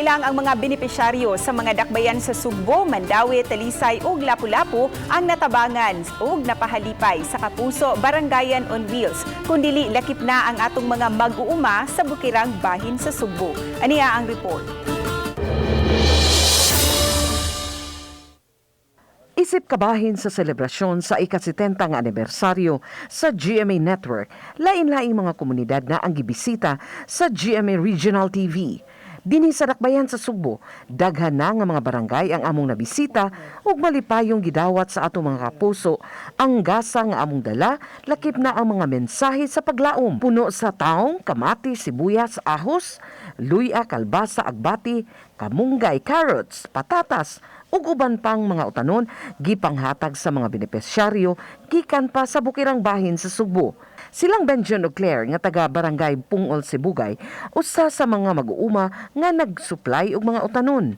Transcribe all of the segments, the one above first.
Kabilang ang mga benepisyaryo sa mga dakbayan sa Cebu, Mandaue, Talisay ug Lapu-Lapu ang natabangan ug napahalipay sa Kapuso Barangayan on Wheels. Kundili lakip na ang atong mga mag-uuma sa bukirang bahin sa Cebu. Aniya ang report. Isip kabahin sa selebrasyon sa ika-70 nga anibersaryo sa GMA Network, lain-laing mga komunidad na ang gibisita sa GMA Regional TV. Dinhi sa dakbayan sa Cebu, daghan na nga mga barangay ang among nabisita ug malipayong gidawat sa atong mga kapuso ang gasa nga among dala, lakip na ang mga mensahe sa paglaom. Puno sa taong, kamati, sibuyas, ahos, luya, kalbasa, agbati, kamunggay, carrots, patatas, ug uban pang mga utanon gipanghatag sa mga benepisyaryo gikan pa sa bukirang bahin sa Cebu. Silang Benjon ug Claire nga taga barangay Pung-ol, Sibugay, usa sa mga mag-uuma nga nag-supply og mga utanon.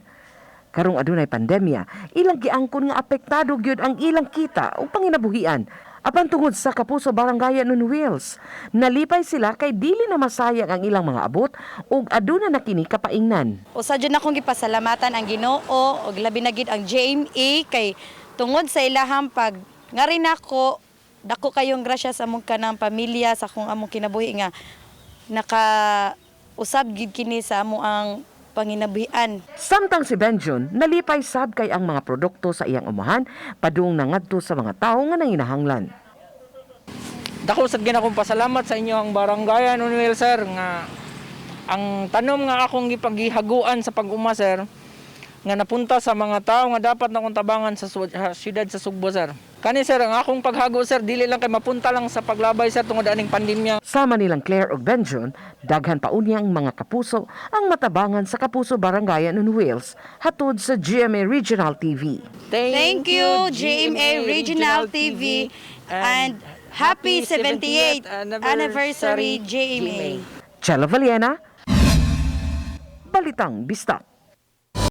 Karong adunay pandemya, ilang giangkon nga apektado gyud ang ilang kita ug panginabuhian. Apan tungod sa Kapuso Barangayan on Wheels, nalipay sila kay dili na masayang ang ilang mga abot ug aduna na kini kapaingnan. Usa jud akong gipasalamatan ang Ginoo ug labi na gid ang GMA kay tungod sa ilahang pag nga rin ako dako kayong grasya sa among kanang pamilya sa akong among kinabuhi nga naka-usab gid kini sa amo ang panginabuhian. Samtang si Benjon, nalipay sab kay ang mga produkto sa iyang umahan padung nangadto sa mga tawo nga nanginahanglan. Dako sad ginakong pasalamat sa inyo ang Barangayan on Wheels, sir, nga ang tanom nga akong gipaghihaguan sa pag-uma, sir, nga napunta sa mga tawo nga dapat na kong tabangan sa siyudad sa Cebu, sir. Kani, sir, ang akong paghago, sir, dili lang kay mapunta lang sa paglabay, sir, tungod aning pandemya. Sama nilang Claire ug Benjon, daghan pa unya ang mga kapuso ang matabangan sa Kapuso Barangayan on Wheels hatod sa GMA Regional TV. Thank you GMA Regional TV and happy 78th anniversary GMA. Chela Valiena, Balitang Bisdak.